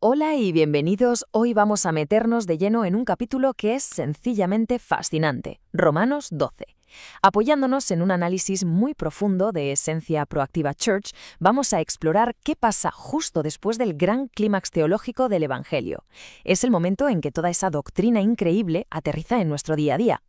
Hola y bienvenidos. Hoy vamos a meternos de lleno en un capítulo que es sencillamente fascinante, Romanos 12. Apoyándonos en un análisis muy profundo de Esencia Proactiva Church, vamos a explorar qué pasa justo después del gran clímax teológico del Evangelio. Es el momento en que toda esa doctrina increíble aterriza en nuestro día a día.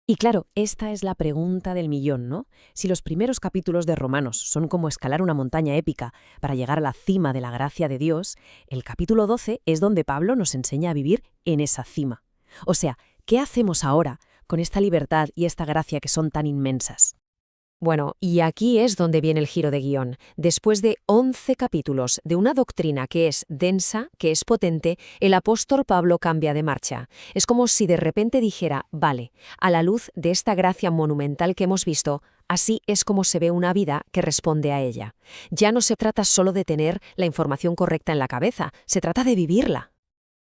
Y claro, esta es la pregunta del millón, ¿no? Si los primeros capítulos de Romanos son como escalar una montaña épica para llegar a la cima de la gracia de Dios, el capítulo 12 es donde Pablo nos enseña a vivir en esa cima. O sea, ¿qué hacemos ahora con esta libertad y esta gracia que son tan inmensas? Bueno, y aquí es donde viene el giro de guión. Después de 11 capítulos de una doctrina que es densa, que es potente, el apóstol Pablo cambia de marcha. Es como si de repente dijera, vale, a la luz de esta gracia monumental que hemos visto, así es como se ve una vida que responde a ella. Ya no se trata solo de tener la información correcta en la cabeza, se trata de vivirla.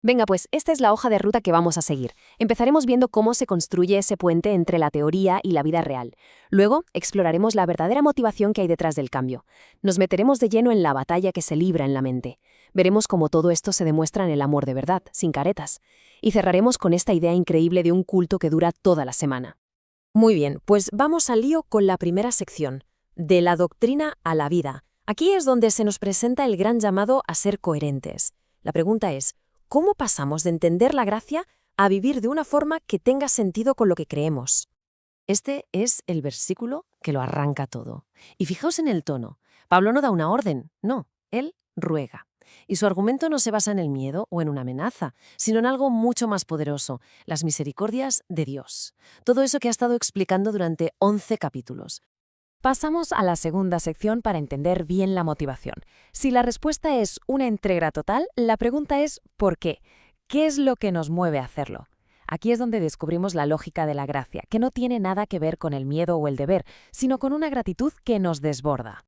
Venga, pues esta es la hoja de ruta que vamos a seguir. Empezaremos viendo cómo se construye ese puente entre la teoría y la vida real. Luego, exploraremos la verdadera motivación que hay detrás del cambio. Nos meteremos de lleno en la batalla que se libra en la mente. Veremos cómo todo esto se demuestra en el amor de verdad, sin caretas. Y cerraremos con esta idea increíble de un culto que dura toda la semana. Muy bien, pues vamos al lío con la primera sección, de la doctrina a la vida. Aquí es donde se nos presenta el gran llamado a ser coherentes. La pregunta es, ¿cómo pasamos de entender la gracia a vivir de una forma que tenga sentido con lo que creemos? Este es el versículo que lo arranca todo. Y fijaos en el tono. Pablo no da una orden, no, él ruega. Y su argumento no se basa en el miedo o en una amenaza, sino en algo mucho más poderoso, las misericordias de Dios. Todo eso que ha estado explicando durante 11 capítulos. Pasamos a la segunda sección para entender bien la motivación. Si la respuesta es una entrega total, la pregunta es ¿por qué? ¿Qué es lo que nos mueve a hacerlo? Aquí es donde descubrimos la lógica de la gracia, que no tiene nada que ver con el miedo o el deber, sino con una gratitud que nos desborda.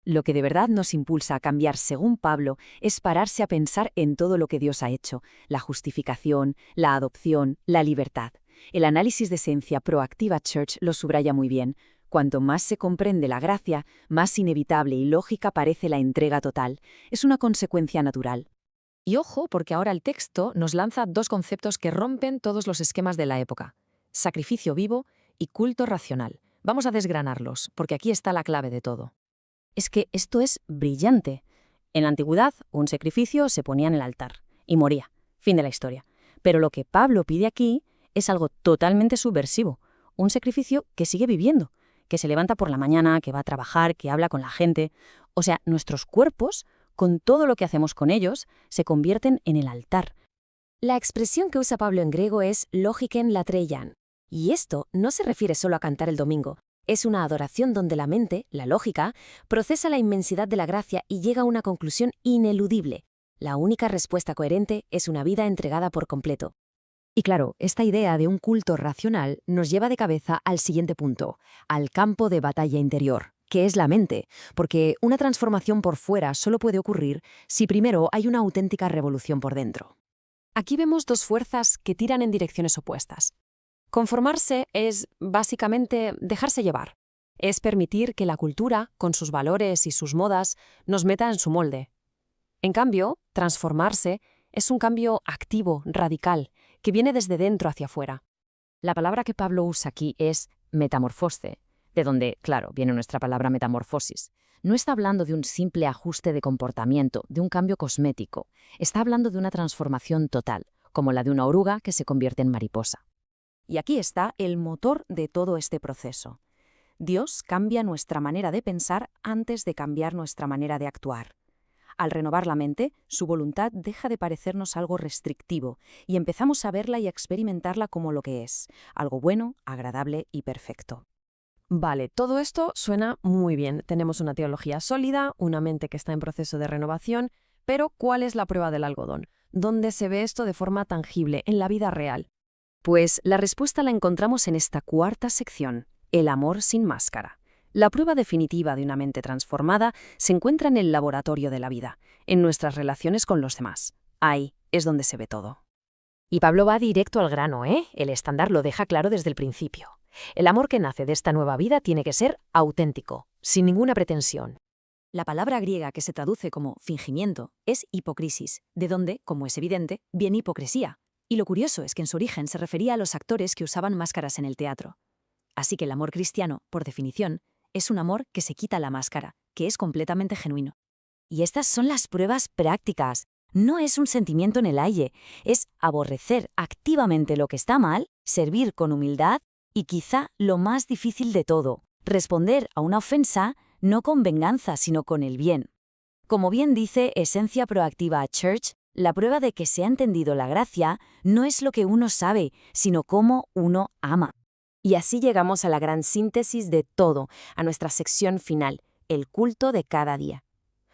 Lo que de verdad nos impulsa a cambiar, según Pablo, es pararse a pensar en todo lo que Dios ha hecho, la justificación, la adopción, la libertad. El análisis de Esencia Proactiva Church lo subraya muy bien. Cuanto más se comprende la gracia, más inevitable y lógica parece la entrega total. Es una consecuencia natural. Y ojo, porque ahora el texto nos lanza dos conceptos que rompen todos los esquemas de la época: sacrificio vivo y culto racional. Vamos a desgranarlos, porque aquí está la clave de todo. Es que esto es brillante. En la antigüedad, un sacrificio se ponía en el altar y moría. Fin de la historia. Pero lo que Pablo pide aquí es algo totalmente subversivo. Un sacrificio que sigue viviendo, que se levanta por la mañana, que va a trabajar, que habla con la gente. O sea, nuestros cuerpos, con todo lo que hacemos con ellos, se convierten en el altar. La expresión que usa Pablo en griego es logiken latreian. Y esto no se refiere solo a cantar el domingo. Es una adoración donde la mente, la lógica, procesa la inmensidad de la gracia y llega a una conclusión ineludible. La única respuesta coherente es una vida entregada por completo. Y claro, esta idea de un culto racional nos lleva de cabeza al siguiente punto, al campo de batalla interior, que es la mente, porque una transformación por fuera solo puede ocurrir si primero hay una auténtica revolución por dentro. Aquí vemos dos fuerzas que tiran en direcciones opuestas. Conformarse es, básicamente, dejarse llevar. Es permitir que la cultura, con sus valores y sus modas, nos meta en su molde. En cambio, transformarse es un cambio activo, radical, que viene desde dentro hacia afuera. La palabra que Pablo usa aquí es metamorfose, de donde, claro, viene nuestra palabra metamorfosis. No está hablando de un simple ajuste de comportamiento, de un cambio cosmético. Está hablando de una transformación total, como la de una oruga que se convierte en mariposa. Y aquí está el motor de todo este proceso. Dios cambia nuestra manera de pensar antes de cambiar nuestra manera de actuar. Al renovar la mente, su voluntad deja de parecernos algo restrictivo y empezamos a verla y a experimentarla como lo que es, algo bueno, agradable y perfecto. Vale, todo esto suena muy bien. Tenemos una teología sólida, una mente que está en proceso de renovación, pero ¿cuál es la prueba del algodón? ¿Dónde se ve esto de forma tangible, en la vida real? Pues la respuesta la encontramos en esta cuarta sección, el amor sin máscara. La prueba definitiva de una mente transformada se encuentra en el laboratorio de la vida, en nuestras relaciones con los demás. Ahí es donde se ve todo. Y Pablo va directo al grano, ¿eh? El estándar lo deja claro desde el principio. El amor que nace de esta nueva vida tiene que ser auténtico, sin ninguna pretensión. La palabra griega que se traduce como fingimiento es hipocrisis, de donde, como es evidente, viene hipocresía. Y lo curioso es que en su origen se refería a los actores que usaban máscaras en el teatro. Así que el amor cristiano, por definición, es un amor que se quita la máscara, que es completamente genuino. Y estas son las pruebas prácticas. No es un sentimiento en el aire, es aborrecer activamente lo que está mal, servir con humildad y quizá lo más difícil de todo, responder a una ofensa no con venganza, sino con el bien. Como bien dice Esencia Proactiva Church, la prueba de que se ha entendido la gracia no es lo que uno sabe, sino cómo uno ama. Y así llegamos a la gran síntesis de todo, a nuestra sección final, el culto de cada día.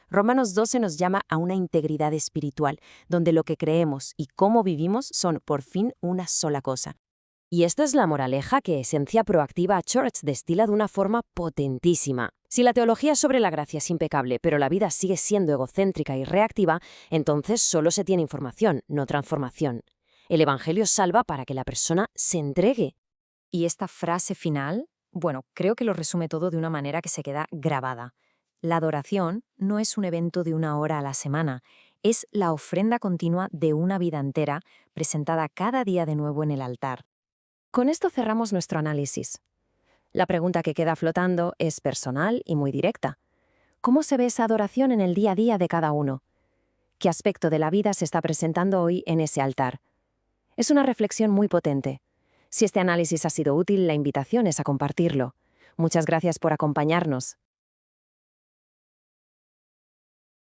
Romanos 12 nos llama a una integridad espiritual, donde lo que creemos y cómo vivimos son por fin una sola cosa. Y esta es la moraleja que Esencia Proactiva Church destila de una forma potentísima. Si la teología sobre la gracia es impecable, pero la vida sigue siendo egocéntrica y reactiva, entonces solo se tiene información, no transformación. El Evangelio salva para que la persona se entregue. Y esta frase final, bueno, creo que lo resume todo de una manera que se queda grabada. La adoración no es un evento de 1 hora a la semana, es la ofrenda continua de una vida entera, presentada cada día de nuevo en el altar. Con esto cerramos nuestro análisis. La pregunta que queda flotando es personal y muy directa. ¿Cómo se ve esa adoración en el día a día de cada uno? ¿Qué aspecto de la vida se está presentando hoy en ese altar? Es una reflexión muy potente. Si este análisis ha sido útil, la invitación es a compartirlo. Muchas gracias por acompañarnos.